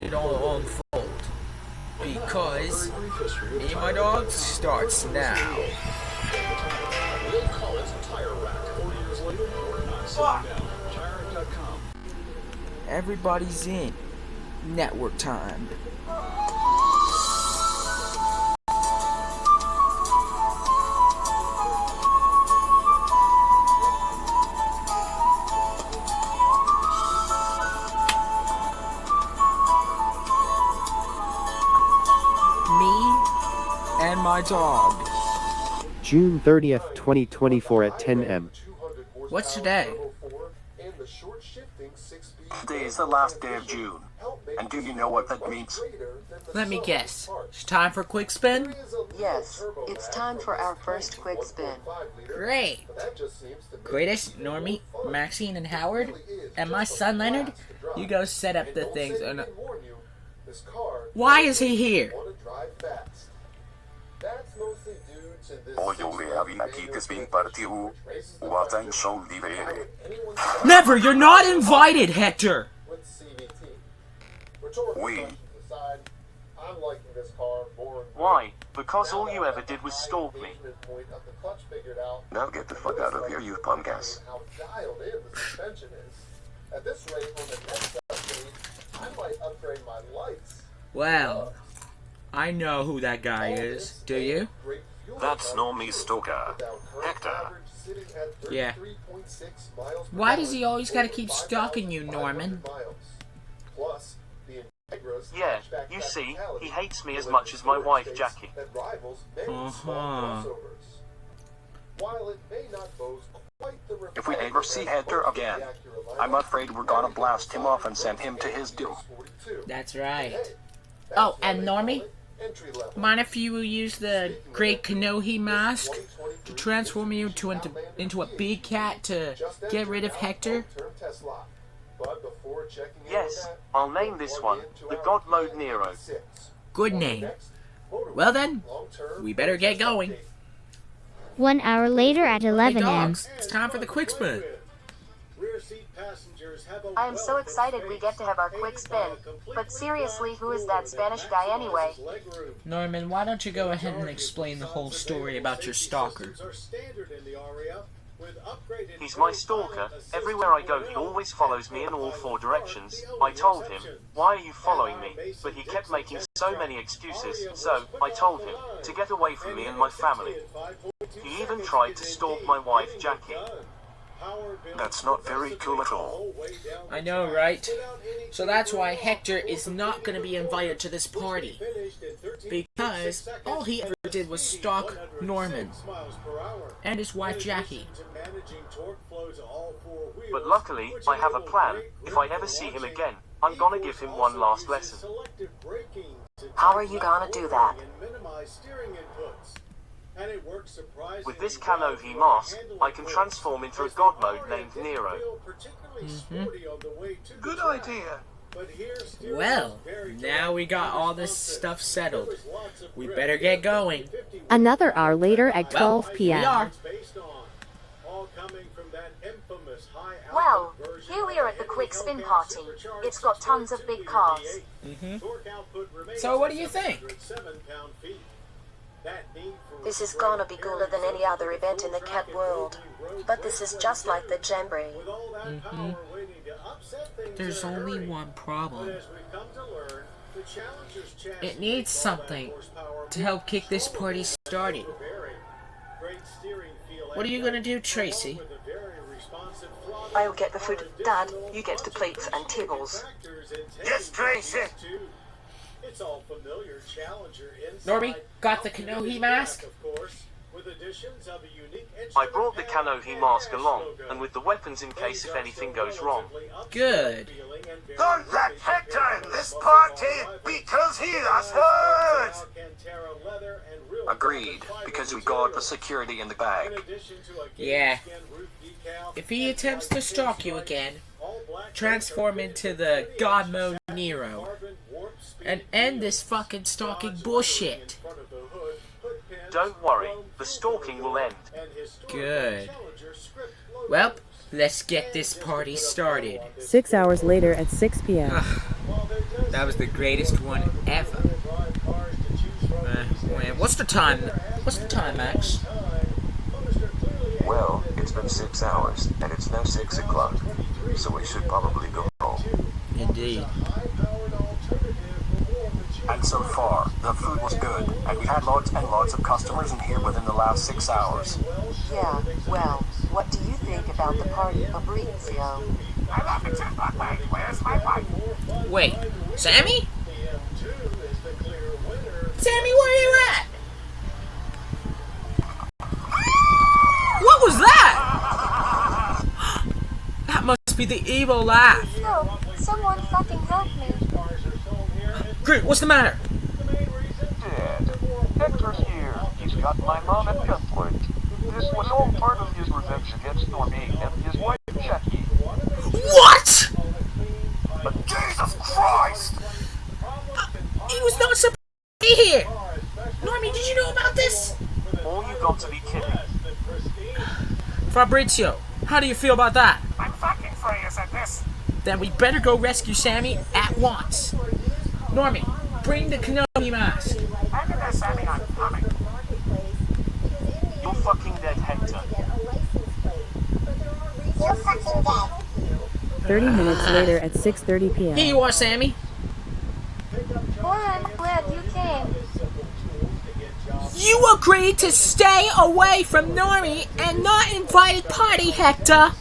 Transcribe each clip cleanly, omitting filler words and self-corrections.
it all unfold because Me and My Dog starts now. We'll call it Tire Rack. 40 years later, we're not slowing down. TireRack.com. Everybody's in. Network time. Me and My Dog. June 30th, 2024 at 10 m. What's today? Today is the last day of June. And do you know what that means? Let me guess. It's time for Quickspin? Yes, it's time for our first quick spin. Great. Greatest, Normie, Maxine, and Howard, and my son Leonard, you go set up the things. Why is he here? Never! You're not invited, Hector! Why? Because all you ever did was stalk me. Now get the fuck out of here, you punkass. Well, I know who that guy is. Do you? That's Normie Stalker. Hector. Yeah. Why does he always gotta keep stalking you, Norman? Yeah, you see, he hates me as much as my wife, Jackie. Uh-huh. If we ever see Hector again, I'm afraid we're gonna blast him off and send him to his doom. That's right. Oh, and Normie? Mind if you will use the Great Kanohi mask to transform you into a big cat to get rid of Hector? Yes, I'll name this one the God Mode Nero. Good name. Well then, we better get going. 1 hour later at Hey 11 a.m. dogs, it's time for the Quickspin. I am so excited we get to have our quick spin. But seriously, who is that Spanish guy anyway? Norman, why don't you go ahead and explain the whole story about your stalker? He's my stalker. Everywhere I go, he always follows me in all four directions. I told him, "Why are you following me?" But he kept making so many excuses, so I told him to get away from me and my family. He even tried to stalk my wife, Jackie. That's not very cool at all. I know, right? So that's why Hector is not going to be invited to this party. Because all he ever did was stalk Norman and his wife Jackie. But luckily, I have a plan. If I ever see him again, I'm gonna give him one last lesson. How are you gonna do that? With this Kanohi mask, I can transform into a god mode named Nero. Good idea. Well, now we got all this stuff settled. We better get going. Another hour later at Well, 12 here we p.m. are. Well, here we are at the quick spin party. It's got tons of big cars. So what do you think? This is gonna be cooler than any other event in the cat world. But this is just like the Jamboree. There's only one problem. It needs something to help kick this party started. What are you gonna do, Tracy? I'll get the food. Dad, you get the plates and tables. Yes, Tracy. Normie, got the Kanohi mask? I brought the Kanohi mask along, and with the weapons in case if anything goes wrong. Good. Don't let Hector in this party because he has hurt. Agreed, because we got the security in the bag. Yeah. If he attempts to stalk you again, transform into the God Mode Nero and end this fucking stalking bullshit. Don't worry, the stalking will end. Good. Well, let's get this party started. 6 hours later at 6 p.m. That was the greatest one ever. Man, what's the time? What's the time, Max? Well, it's been 6 hours, and it's now 6 o'clock. So we should probably go home. Indeed. And so far, the food was good, and we had lots and lots of customers in here within the last 6 hours. Yeah, well, what do you think about the party, Fabrizio? I love it, but where's my wife? Wait, Sammy? Sammy, where you at? What was that? That must be the evil laugh. Help! Someone fucking help me! Groot, what's the matter? Dad, Hector's here. He's got my mom at gunpoint. This was all part of his revenge against Normie and his wife, Jackie. What? But Jesus Christ! He was not supposed to be here. Normie, did you know about this? All you got to be kidding. Fabrizio, how do you feel about that? I'm fucking furious at this. Then we better go rescue Sammy at once. Normie, bring the Kenobi mask. I'm in there, Sammy. I'm coming. You're fucking dead, Hector. You're fucking dead. 30 minutes later at 6:30 p.m. Here you are, Sammy. Well, I'm glad you came. You agreed to stay away from Normie and not invited party, Hector.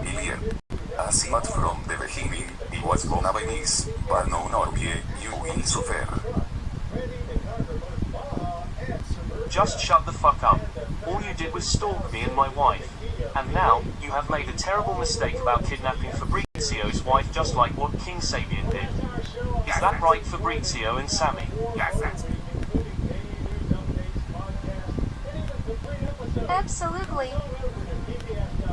Million. As much from the beginning, it was gonna be nice, but no Normie, you will suffer. Just shut the fuck up. All you did was stalk me and my wife. And now, you have made a terrible mistake about kidnapping Fabrizio's wife just like what King Sabian did. Is that right, Fabrizio and Sammy? Yes, that's me. Absolutely.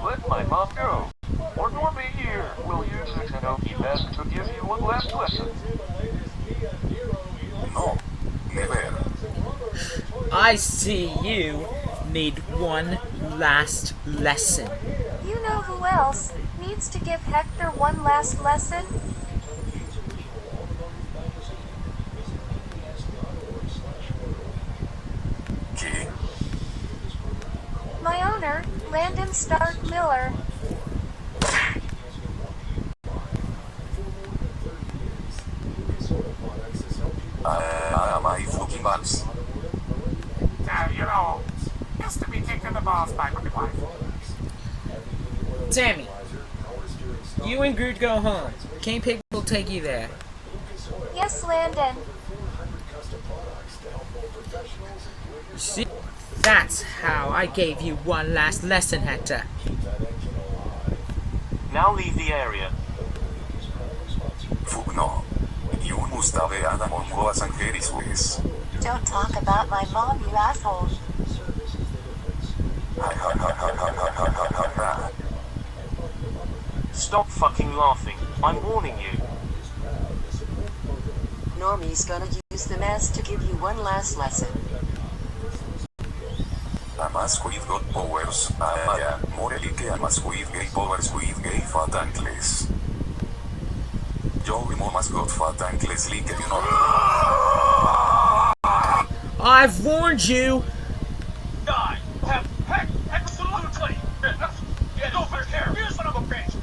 Let my mom go. Or Normie here will use the Kenobi mask to give you one last lesson. No, never. I see you need one last lesson. You know who else needs to give Hector one last lesson? ¿Qué? My owner, Landon Stark Miller. My fucking balls. You know, used to be kicked in the balls by my wife. Sammy, you and Groot go home. King Pig will take you there. Yes, Landon. See? That's how I gave you one last lesson, Hector. Now leave the area. Fuck no. You must have Adam on Goas and Harris ways. Don't talk about my mom, you asshole. Stop fucking laughing. I'm warning you. Normie's gonna use the mask to give you one last lesson. A mask with God powers. More like a mask with gay powers with gay fat ankles. Yo more mask got fat ankles like you know. I've warned you. Die! Heck, what's the loot plate? Yeah, go for care. Here's son of a bitch.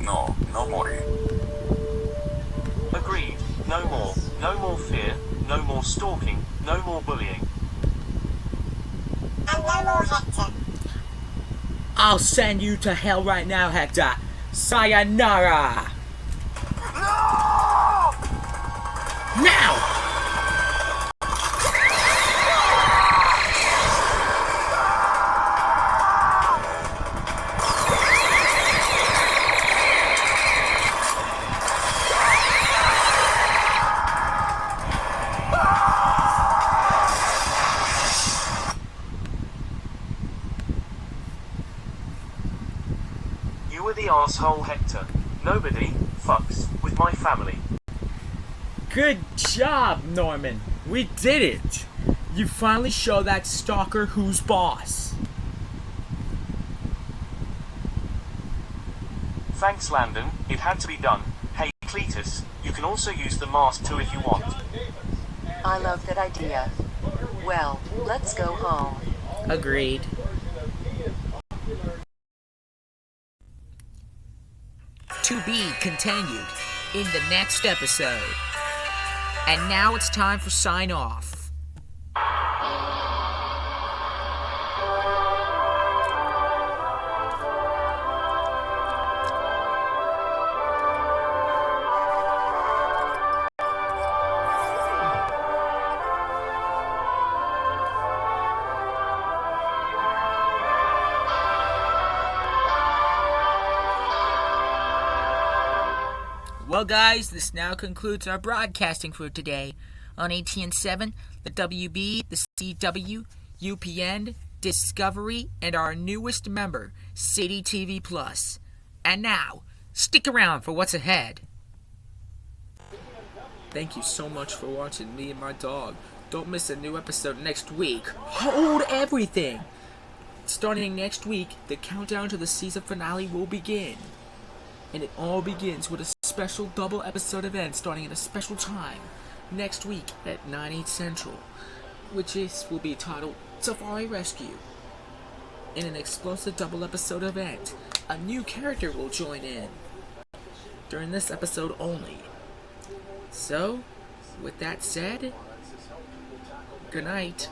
No. No more. Agreed. No more. No more fear. No more stalking. No more bullying. And no more Hector. I'll send you to hell right now, Hector. Sayonara. Now! the asshole Hector. Nobody fucks with my family. Good job, Norman. We did it. You finally show that stalker who's boss. Thanks, Landon. It had to be done. Hey, Cletus, you can also use the mask too if you want. I love that idea. Well, let's go home. Agreed. To be continued in the next episode. And now it's time for sign off. Well, guys, this now concludes our broadcasting for today on ATN7, the WB, the CW, UPN, Discovery, and our newest member, City TV Plus. And now, stick around for what's ahead. Thank you so much for watching me and my dog. Don't miss a new episode next week. Hold everything! Starting next week, the countdown to the season finale will begin. And it all begins with a special double episode event starting at a special time next week at 9/8 Central, which will be titled Safari Rescue. In an explosive double episode event, a new character will join in during this episode only. So, with that said, good night.